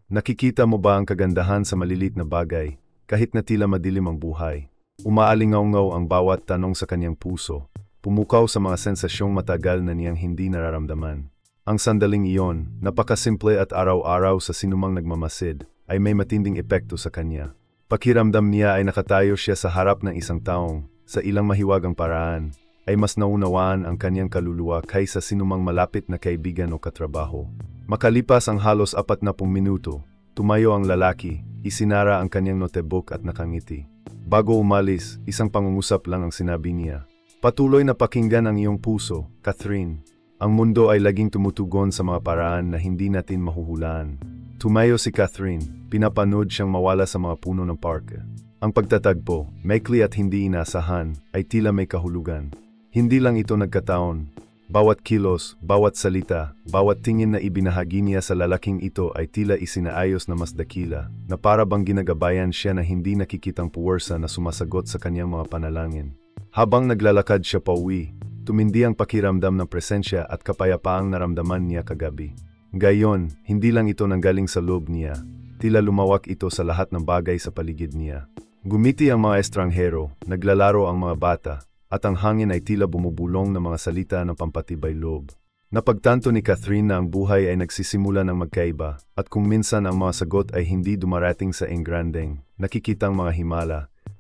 Nakikita mo ba ang kagandahan sa malilit na bagay, kahit na tila madilim ang buhay? Umaalingaw-ngaw ang bawat tanong sa kanyang puso, pumukaw sa mga sensasyong matagal na niyang hindi nararamdaman. Ang sandaling iyon, napakasimple at araw-araw sa sinumang nagmamasid, ay may matinding epekto sa kanya. Pakiramdam niya ay nakatayo siya sa harap ng isang taong, sa ilang mahiwagang paraan, ay mas naunawaan ang kanyang kaluluwa kaysa sinumang malapit na kaibigan o katrabaho. Makalipas ang halos 40 minuto, tumayo ang lalaki, isinara ang kanyang notebook at nakangiti. Bago umalis, isang pangungusap lang ang sinabi niya. Patuloy na pakinggan ang iyong puso, Catherine. Ang mundo ay laging tumutugon sa mga paraan na hindi natin mahuhulaan. Tumayo si Catherine, pinapanood siyang mawala sa mga puno ng park. Ang pagtatagpo, maikli at hindi inaasahan, ay tila may kahulugan. Hindi lang ito nagkataon. Bawat kilos, bawat salita, bawat tingin na ibinahagi niya sa lalaking ito ay tila isinaayos na mas dakila, na para bang ginagabayan siya na hindi nakikitang puwersa na sumasagot sa kanyang mga panalangin. Habang naglalakad siya pauwi, tumindi ang pakiramdam ng presensya at kapayapaang naramdaman niya kagabi. Gayon, hindi lang ito nanggaling sa loob niya, tila lumawak ito sa lahat ng bagay sa paligid niya. Gumiti ang mga estranghero, naglalaro ang mga bata, at ang hangin ay tila bumubulong ng mga salita ng pampatibay loob. Napagtanto ni Catherine na ang buhay ay nagsisimula ng magkaiba, at kung minsan ang mga sagot ay hindi dumarating sa engrandeng, nakikitang mga himala,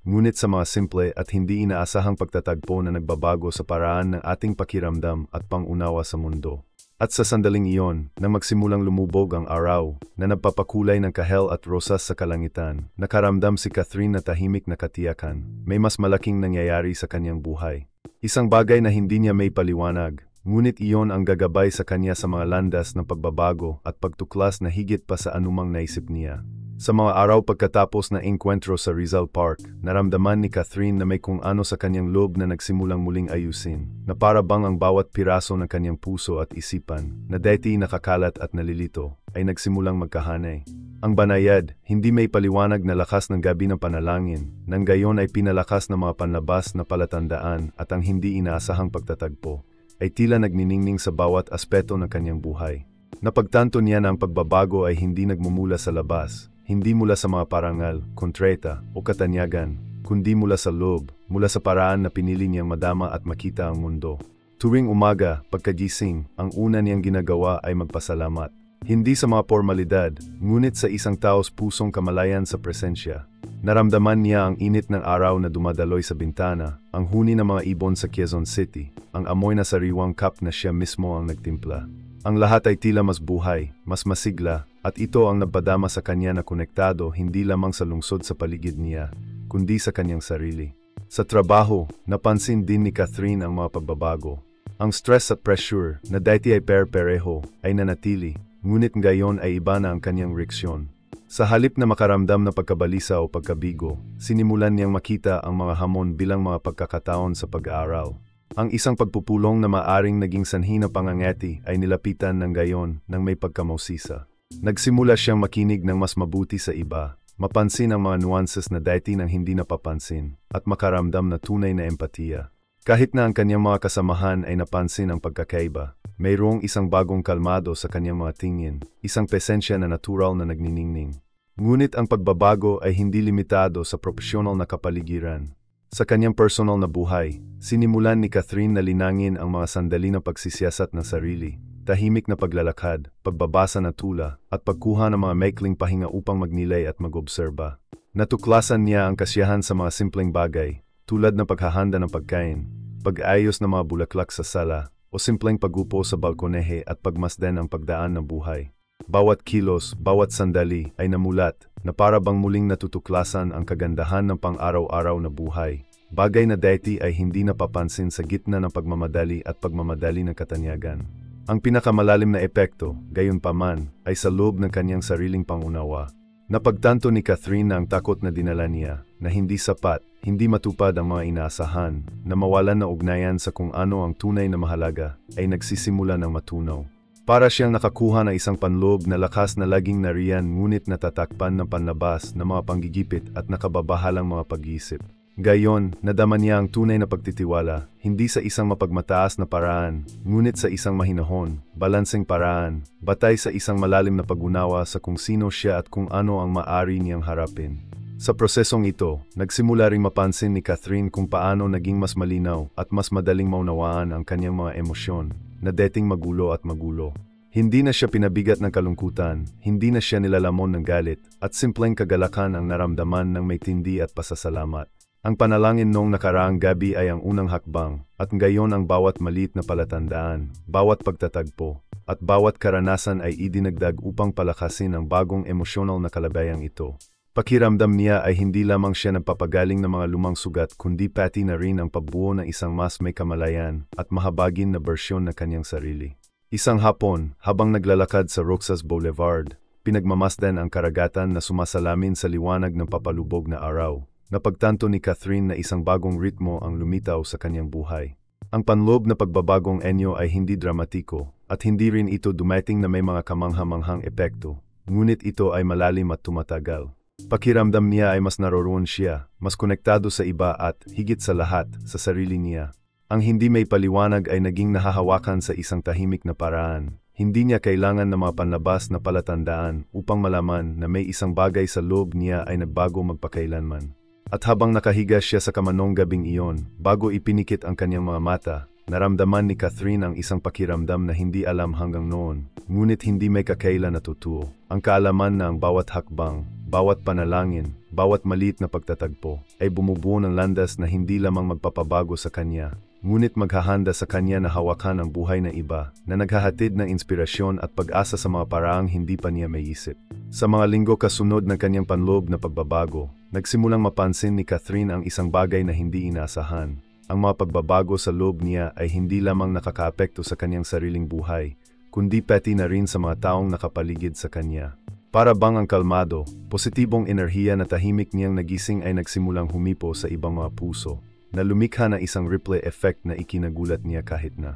ngunit sa mga simple at hindi inaasahang pagtatagpo na nagbabago sa paraan ng ating pakiramdam at pangunawa sa mundo. At sa sandaling iyon, nang magsimulang lumubog ang araw, na nagpapakulay ng kahel at rosas sa kalangitan, nakaramdam si Catherine na tahimik na katiyakan, may mas malaking nangyayari sa kanyang buhay. Isang bagay na hindi niya may paliwanag, ngunit iyon ang gagabay sa kanya sa mga landas ng pagbabago at pagtuklas na higit pa sa anumang naisip niya. Sa mga araw pagkatapos na engkwentro sa Rizal Park, naramdaman ni Catherine na may kung ano sa kanyang loob na nagsimulang muling ayusin, na para bang ang bawat piraso ng kanyang puso at isipan, na dati nakakalat at nalilito, ay nagsimulang magkahanay. Ang banayad, hindi may paliwanag na lakas ng gabi ng panalangin, nang gayon ay pinalakas ng mga panlabas na palatandaan at ang hindi inaasahang pagtatagpo, ay tila nagniningning sa bawat aspeto ng kanyang buhay. Napagtanto niya na ang pagbabago ay hindi nagmumula sa labas, hindi mula sa mga parangal, kontreta, o katanyagan, kundi mula sa loob, mula sa paraan na pinili niyang madama at makita ang mundo. Tuwing umaga, pagkagising, ang una niyang ginagawa ay magpasalamat. Hindi sa mga formalidad, ngunit sa isang taos pusong kamalayan sa presensya. Naramdaman niya ang init ng araw na dumadaloy sa bintana, ang huni ng mga ibon sa Quezon City, ang amoy na sariwang cup na siya mismo ang nagtimpla. Ang lahat ay tila mas buhay, mas masigla, at ito ang nagpadama sa kanya na konektado hindi lamang sa lungsod sa paligid niya, kundi sa kanyang sarili. Sa trabaho, napansin din ni Catherine ang mga pagbabago. Ang stress at pressure, na dati ay per-pareho, ay nanatili, ngunit ngayon ay iba na ang kanyang reaksyon. Sa halip na makaramdam na pagkabalisa o pagkabigo, sinimulan niyang makita ang mga hamon bilang mga pagkakataon sa pag-aaral. Ang isang pagpupulong na maaring naging sanhi na pangangati ay nilapitan ng gayon ng may pagkamausisa. Nagsimula siyang makinig ng mas mabuti sa iba, mapansin ang mga nuances na dati nang hindi napapansin, at makaramdam na tunay na empatiya. Kahit na ang kanyang mga kasamahan ay napansin ang pagkakaiba, mayroong isang bagong kalmado sa kanyang mga tingin, isang presensya na natural na nagniningning. Ngunit ang pagbabago ay hindi limitado sa profesional na kapaligiran. Sa kanyang personal na buhay, sinimulan ni Catherine na linangin ang mga sandali ng pagsisiyasat ng sarili, tahimik na paglalakad, pagbabasa ng tula, at pagkuha ng mga maikling pahinga upang magnilay at mag-obserba. Natuklasan niya ang kasiyahan sa mga simpleng bagay, tulad ng paghahanda ng pagkain, pag-ayos ng mga bulaklak sa sala, o simpleng pagupo sa balkonehe at pagmasdan ang pagdaan ng buhay. Bawat kilos, bawat sandali ay namulat, na para bang muling natutuklasan ang kagandahan ng pang-araw-araw na buhay. Bagay na dati ay hindi napapansin sa gitna ng pagmamadali at pagmamadali ng katanyagan. Ang pinakamalalim na epekto, gayunpaman, ay sa loob ng kanyang sariling pangunawa. Napagtanto ni Catherine na ang takot na dinala niya, na hindi sapat, hindi matupad ang mga inaasahan, na mawalan na ugnayan sa kung ano ang tunay na mahalaga, ay nagsisimula ng matunaw. Para siyang nakakuha ng isang panloob na lakas na laging nariyan ngunit natatakpan ng panlabas na mga panggigipit at nakababahalang mga pag-iisip. Gayon, nadama niya ang tunay na pagtitiwala, hindi sa isang mapagmataas na paraan, ngunit sa isang mahinahon, balanseng paraan, batay sa isang malalim na pag-unawa sa kung sino siya at kung ano ang maaari niyang harapin. Sa prosesong ito, nagsimula ring mapansin ni Catherine kung paano naging mas malinaw at mas madaling maunawaan ang kanyang mga emosyon, na dating magulo at magulo. Hindi na siya pinabigat ng kalungkutan, hindi na siya nilalamon ng galit, at simpleng kagalakan ang naramdaman ng may tindi at pasasalamat. Ang panalangin noong nakaraang gabi ay ang unang hakbang, at ngayon ang bawat maliit na palatandaan, bawat pagtatagpo, at bawat karanasan ay idinagdag upang palakasin ang bagong emosyonal na kalabayang ito. Pakiramdam niya ay hindi lamang siya nagpapagaling ng mga lumang sugat kundi pati na rin ang pagbuo ng isang mas may kamalayan at mahabagin na bersyon ng kanyang sarili. Isang hapon, habang naglalakad sa Roxas Boulevard, pinagmamasdan ang karagatan na sumasalamin sa liwanag ng papalubog na araw. Napagtanto ni Catherine na isang bagong ritmo ang lumitaw sa kanyang buhay. Ang panloob na pagbabagong anyo ay hindi dramatiko, at hindi rin ito dumating na may mga kamangha-manghang epekto, ngunit ito ay malalim at tumatagal. Pakiramdam niya ay mas naroroon siya, mas konektado sa iba at, higit sa lahat, sa sarili niya. Ang hindi may paliwanag ay naging nahahawakan sa isang tahimik na paraan. Hindi niya kailangan ng mga panlabas na palatandaan upang malaman na may isang bagay sa loob niya ay nagbago magpakailanman. At habang nakahiga siya sa kamanong gabing iyon, bago ipinikit ang kanyang mga mata, naramdaman ni Catherine ang isang pakiramdam na hindi alam hanggang noon, ngunit hindi may kakailan na totoo. Ang kaalaman na ang bawat hakbang, bawat panalangin, bawat maliit na pagtatagpo, ay bumubuo ng landas na hindi lamang magpapabago sa kanya, ngunit maghahanda sa kanya na hawakan ang buhay ng iba, na naghahatid ng inspirasyon at pag-asa sa mga paraang hindi pa niya maiisip. Sa mga linggo kasunod ng kanyang panloob na pagbabago, nagsimulang mapansin ni Catherine ang isang bagay na hindi inaasahan. Ang mga pagbabago sa loob niya ay hindi lamang nakakaapekto sa kanyang sariling buhay, kundi pati na rin sa mga taong nakapaligid sa kanya. Para bang ang kalmado, positibong enerhiya na tahimik niyang nagising ay nagsimulang humipo sa ibang mga puso, na lumikha na isang ripple effect na ikinagulat niya kahit na.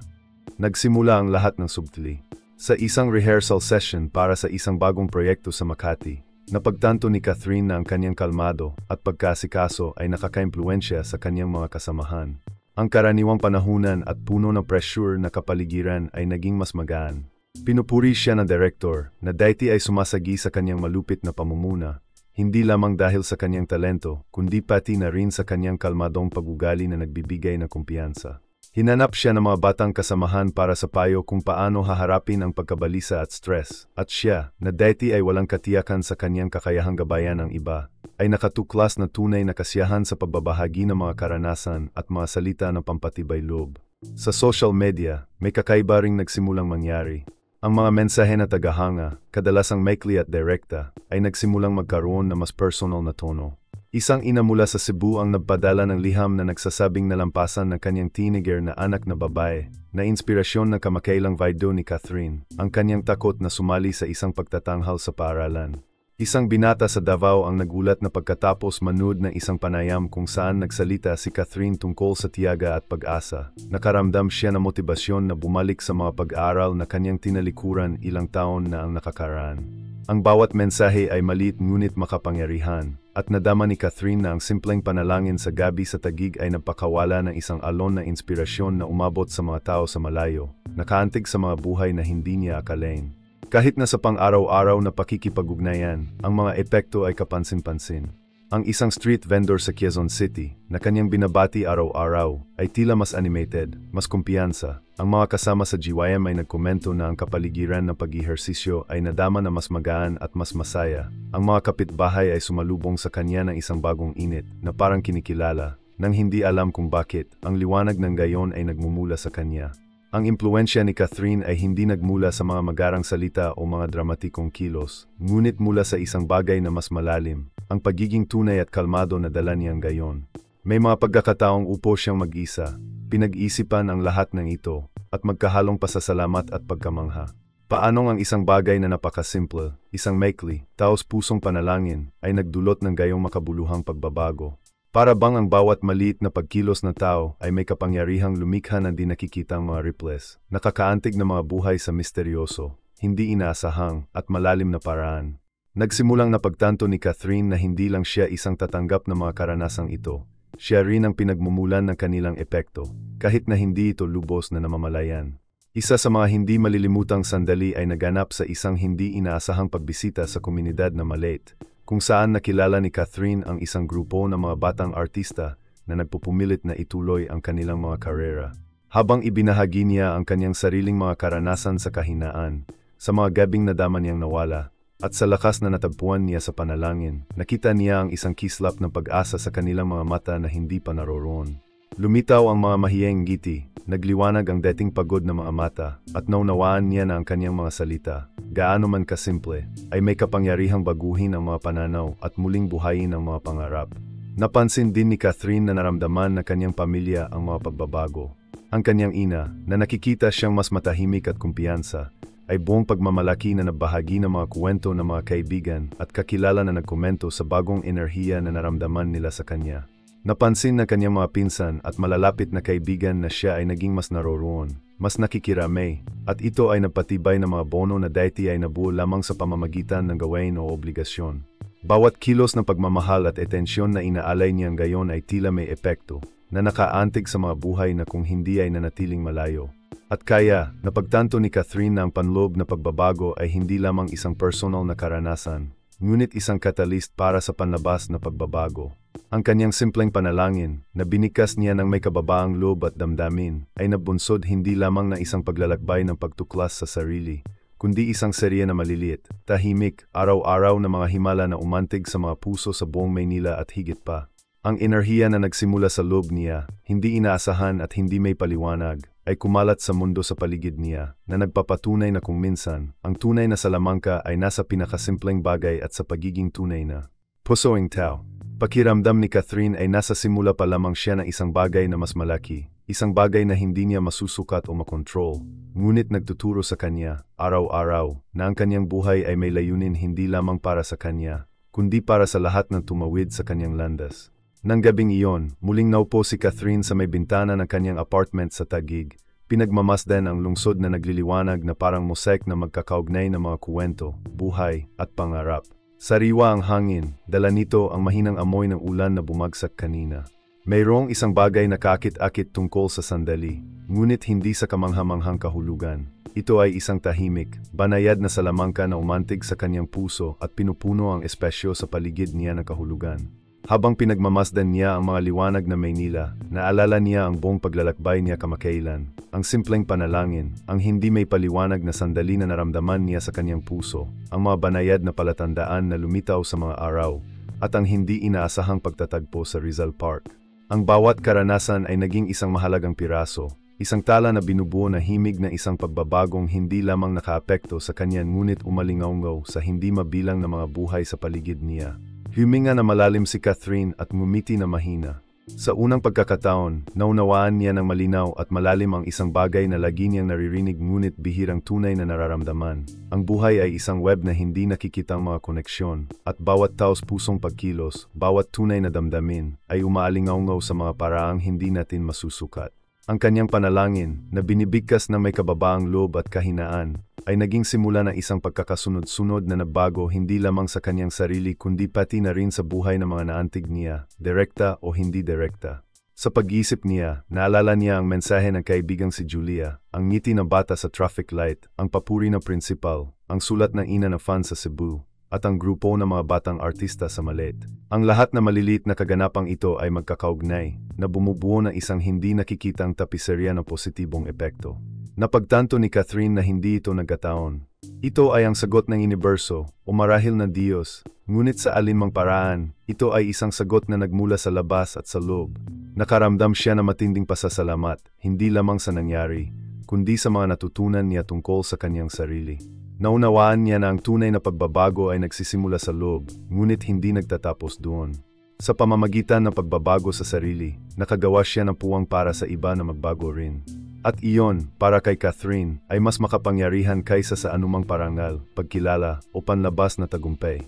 Nagsimula ang lahat ng subtly. Sa isang rehearsal session para sa isang bagong proyekto sa Makati, napagtanto ni Catherine na ang kanyang kalmado at pagkasikaso ay nakaka-impluwensya sa kanyang mga kasamahan. Ang karaniwang panahunan at puno ng pressure na kapaligiran ay naging mas magaan. Pinupuri siya ng director na dati ay sumasagi sa kanyang malupit na pamumuna, hindi lamang dahil sa kanyang talento, kundi pati na rin sa kanyang kalmadong pag-ugali na nagbibigay ng kumpiyansa. Hinanap siya ng mga batang kasamahan para sa payo kung paano haharapin ang pagkabalisa at stress, at siya, na dati ay walang katiyakan sa kanyang kakayahang gabayan ng iba, ay nakatuklas na tunay na kasiyahan sa pagbabahagi ng mga karanasan at mga salita ng pampatibay loob. Sa social media, may kakaiba ring nagsimulang mangyari. Ang mga mensahe na tagahanga, kadalasang maikli at direkta, ay nagsimulang magkaroon ng mas personal na tono. Isang ina mula sa Cebu ang nagpadala ng liham na nagsasabing nalampasan ng kanyang teenager na anak na babae, na inspirasyon ng kamakailang video ni Catherine, ang kanyang takot na sumali sa isang pagtatanghal sa paaralan. Isang binata sa Davao ang nagulat na pagkatapos manood ng isang panayam kung saan nagsalita si Catherine tungkol sa tiyaga at pag-asa. Nakaramdam siya ng motibasyon na bumalik sa mga pag-aaral na kanyang tinalikuran ilang taon na ang nakakaraan. Ang bawat mensahe ay maliit ngunit makapangyarihan, at nadama ni Catherine na ang simpleng panalangin sa gabi sa Taguig ay napakawala ng isang alon na inspirasyon na umabot sa mga tao sa malayo, nakaantig sa mga buhay na hindi niya akalain. Kahit na sa pang-araw-araw na pakikipag-ugnayan, ang mga epekto ay kapansin-pansin. Ang isang street vendor sa Quezon City, na kanyang binabati araw-araw, ay tila mas animated, mas kumpiyansa. Ang mga kasama sa GYM ay nagkomento na ang kapaligiran ng pag-ihersisyo ay nadama na mas magaan at mas masaya. Ang mga kapitbahay ay sumalubong sa kanya ng isang bagong init, na parang kinikilala, nang hindi alam kung bakit, ang liwanag ng gayon ay nagmumula sa kanya. Ang impluensya ni Catherine ay hindi nagmula sa mga magarang salita o mga dramatikong kilos, ngunit mula sa isang bagay na mas malalim, ang pagiging tunay at kalmado na dala niyang gayon. May mga pagkakataong upo siyang mag-isa, pinag-isipan ang lahat ng ito, at magkahalong pasasalamat at pagkamangha. Paanong ang isang bagay na napakasimple, isang maikli, taos pusong panalangin, ay nagdulot ng gayong makabuluhang pagbabago. Para bang ang bawat maliit na pagkilos na tao ay may kapangyarihang lumikha ng di nakikitang mga ripples, nakakaantig na mga buhay sa misteryoso, hindi inaasahang at malalim na paraan. Nagsimulang napagtanto ni Catherine na hindi lang siya isang tatanggap ng mga karanasang ito, siya rin ang pinagmumulan ng kanilang epekto, kahit na hindi ito lubos na namamalayan. Isa sa mga hindi malilimutang sandali ay naganap sa isang hindi inaasahang pagbisita sa komunidad na maliit, kung saan nakilala ni Catherine ang isang grupo ng mga batang artista na nagpupumilit na ituloy ang kanilang mga karera. Habang ibinahagi niya ang kanyang sariling mga karanasan sa kahinaan, sa mga gabing nadama niyang nawala, at sa lakas na natagpuan niya sa panalangin, nakita niya ang isang kislap ng pag-asa sa kanilang mga mata na hindi pa naroroon. Lumitaw ang mga mahiyeng ngiti, nagliwanag ang dating pagod na mga mata, at naunawaan niya na ang kanyang mga salita, gaano man kasimple, ay may kapangyarihang baguhin ang mga pananaw at muling buhayin ang mga pangarap. Napansin din ni Catherine na naramdaman na kanyang pamilya ang mga pagbabago. Ang kanyang ina, na nakikita siyang mas matahimik at kumpiyansa, ay buong pagmamalaki na nabahagi ng mga kwento ng mga kaibigan at kakilala na nagkomento sa bagong enerhiya na naramdaman nila sa kanya. Napansin ng kanyang mga pinsan at malalapit na kaibigan na siya ay naging mas naroroon, mas nakikiramay, at ito ay napatibay ng mga bono na dati ay nabuo lamang sa pamamagitan ng gawain o obligasyon. Bawat kilos ng pagmamahal at atensyon na inaalay niyang gayon ay tila may epekto, na nakaantig sa mga buhay na kung hindi ay nanatiling malayo. At kaya, napagtanto ni Catherine na ang panloob na pagbabago ay hindi lamang isang personal na karanasan, ngunit isang catalyst para sa panlabas na pagbabago. Ang kanyang simpleng panalangin, na binikas niya ng may kababaang loob at damdamin, ay nabunsod hindi lamang na isang paglalakbay ng pagtuklas sa sarili, kundi isang serye na maliliit, tahimik, araw-araw na mga himala na umantig sa mga puso sa buong Maynila at higit pa. Ang enerhiya na nagsimula sa loob niya, hindi inaasahan at hindi may paliwanag, ay kumalat sa mundo sa paligid niya, na nagpapatunay na kung minsan, ang tunay na salamangka ay nasa pinakasimpleng bagay at sa pagiging tunay na pusoing tao. Pakiramdam ni Catherine ay nasa simula pa lamang siya ng isang bagay na mas malaki, isang bagay na hindi niya masusukat o makontrol, ngunit nagtuturo sa kanya, araw-araw, na ang kanyang buhay ay may layunin hindi lamang para sa kanya, kundi para sa lahat ng tumawid sa kanyang landas. Nang gabing iyon, muling naupo si Catherine sa may bintana ng kanyang apartment sa Taguig, pinagmamasdan ang lungsod na nagliliwanag na parang mosaic na magkakaugnay ng mga kuwento, buhay, at pangarap. Sariwa ang hangin, dala nito ang mahinang amoy ng ulan na bumagsak kanina. Mayroong isang bagay na kakit-akit tungkol sa sandali, ngunit hindi sa kamanghamanghang kahulugan. Ito ay isang tahimik, banayad na salamangka na umantig sa kanyang puso at pinupuno ang espasyo sa paligid niya ng kahulugan. Habang pinagmamasdan niya ang mga liwanag na Maynila, naalala niya ang buong paglalakbay niya kamakailan, ang simpleng panalangin, ang hindi may paliwanag na sandali na naramdaman niya sa kanyang puso, ang mga banayad na palatandaan na lumitaw sa mga araw, at ang hindi inaasahang pagtatagpo sa Rizal Park. Ang bawat karanasan ay naging isang mahalagang piraso, isang tala na binubuo na himig na isang pagbabagong hindi lamang nakaapekto sa kanya ngunit umalingaungaw sa hindi mabilang na mga buhay sa paligid niya. Huminga na malalim si Catherine at ngumiti na mahina. Sa unang pagkakataon, naunawaan niya ng malinaw at malalim ang isang bagay na lagi niyang naririnig ngunit bihirang tunay na nararamdaman. Ang buhay ay isang web na hindi nakikitang mga koneksyon, at bawat taos pusong pagkilos, bawat tunay na damdamin, ay umaalingaungaw sa mga paraang hindi natin masusukat. Ang kanyang panalangin, na binibigkas ng may kababaang loob at kahinaan, ay naging simula ng isang pagkakasunod-sunod na nagbago hindi lamang sa kanyang sarili kundi pati na rin sa buhay ng mga naantig niya, direkta o hindi direkta. Sa pag-iisip niya, naalala niya ang mensahe ng kaibigang si Julia, ang ngiti ng bata sa traffic light, ang papuri ng principal, ang sulat ng ina ng fan sa Cebu, at ang grupo ng mga batang artista sa Malet. Ang lahat na maliliit na kaganapang ito ay magkakaugnay, na bumubuo ng isang hindi nakikitang tapiserya ng positibong epekto. Napagtanto ni Catherine na hindi ito nagkataon. Ito ay ang sagot ng universo, o marahil ng Diyos, ngunit sa alinmang paraan, ito ay isang sagot na nagmula sa labas at sa loob. Nakaramdam siya ng matinding pasasalamat, hindi lamang sa nangyari, kundi sa mga natutunan niya tungkol sa kanyang sarili. Naunawaan niya na ang tunay na pagbabago ay nagsisimula sa loob, ngunit hindi nagtatapos doon. Sa pamamagitan ng pagbabago sa sarili, nakagawa siya ng puwang para sa iba na magbago rin. At iyon, para kay Catherine, ay mas makapangyarihan kaysa sa anumang parangal, pagkilala, o panlabas na tagumpay.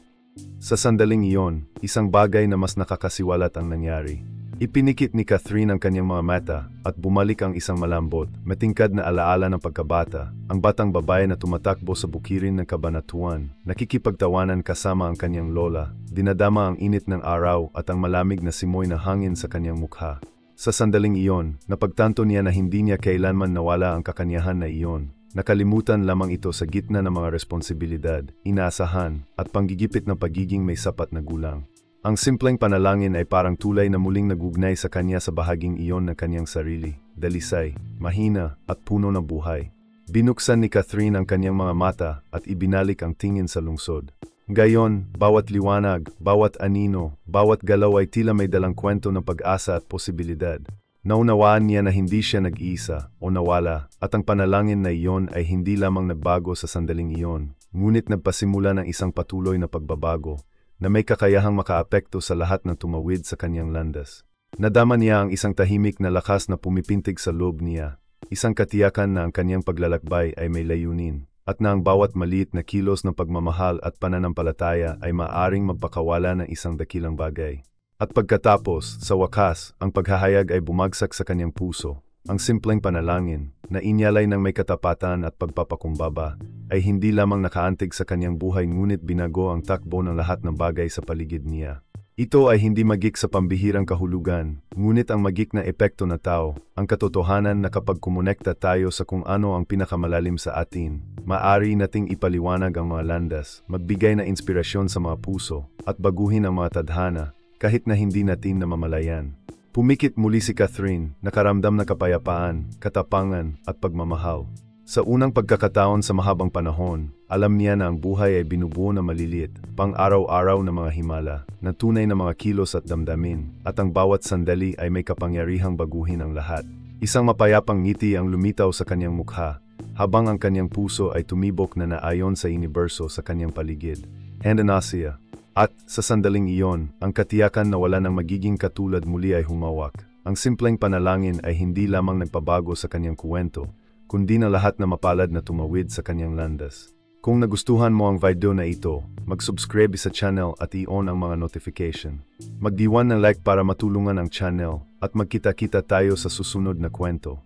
Sa sandaling iyon, isang bagay na mas nakakasiwalat ang nangyari. Ipinikit ni Catherine ang kanyang mga mata at bumalik ang isang malambot, matingkad na alaala ng pagkabata, ang batang babae na tumatakbo sa bukirin ng kabanatuan, nakikipagtawanan kasama ang kanyang lola, dinadama ang init ng araw at ang malamig na simoy na hangin sa kanyang mukha. Sa sandaling iyon, napagtanto niya na hindi niya kailanman nawala ang kakanyahan na iyon. Nakalimutan lamang ito sa gitna ng mga responsibilidad, inaasahan, at panggigipit ng pagiging may sapat na gulang. Ang simpleng panalangin ay parang tulay na muling nagugnay sa kanya sa bahaging iyon ng kanyang sarili, dalisay, mahina, at puno ng buhay. Binuksan ni Catherine ang kanyang mga mata at ibinalik ang tingin sa lungsod. Gayon, bawat liwanag, bawat anino, bawat galaw ay tila may dalang kwento ng pag-asa at posibilidad. Naunawaan niya na hindi siya nag-iisa o nawala, at ang panalangin na iyon ay hindi lamang nagbago sa sandaling iyon, ngunit nagpasimula ng isang patuloy na pagbabago, na may kakayahang makaapekto sa lahat ng tumawid sa kanyang landas. Nadama niya ang isang tahimik na lakas na pumipintig sa loob niya, isang katiyakan na ang kanyang paglalakbay ay may layunin, at na ang bawat maliit na kilos ng pagmamahal at pananampalataya ay maaring magpakawala ng isang dakilang bagay. At pagkatapos, sa wakas, ang paghahayag ay bumagsak sa kanyang puso. Ang simpleng panalangin, na inyalay ng may katapatan at pagpapakumbaba, ay hindi lamang nakaantig sa kanyang buhay ngunit binago ang takbo ng lahat ng bagay sa paligid niya. Ito ay hindi magik sa pambihirang kahulugan, ngunit ang magik na epekto na tao, ang katotohanan na kapag kumonekta tayo sa kung ano ang pinakamalalim sa atin, maaari nating ipaliwanag ang mga landas, magbigay na inspirasyon sa mga puso, at baguhin ang mga tadhana, kahit na hindi natin namamalayan. Pumikit muli si Catherine, nakaramdam ng kapayapaan, katapangan, at pagmamahal. Sa unang pagkakataon sa mahabang panahon, alam niya na ang buhay ay binubuo na maliliit, pang-araw-araw na mga himala, na tunay na mga kilos at damdamin, at ang bawat sandali ay may kapangyarihang baguhin ang lahat. Isang mapayapang ngiti ang lumitaw sa kanyang mukha, habang ang kanyang puso ay tumibok na naayon sa universo sa kanyang paligid. Andasia. At, sa sandaling iyon, ang katiyakan na wala nang magiging katulad muli ay humawak. Ang simpleng panalangin ay hindi lamang nagpabago sa kanyang kuwento, kundi na lahat na mapalad na tumawid sa kanyang landas. Kung nagustuhan mo ang video na ito, mag-subscribe sa channel at i-on ang mga notification. Magdiwan ng like para matulungan ang channel, at magkita-kita tayo sa susunod na kwento.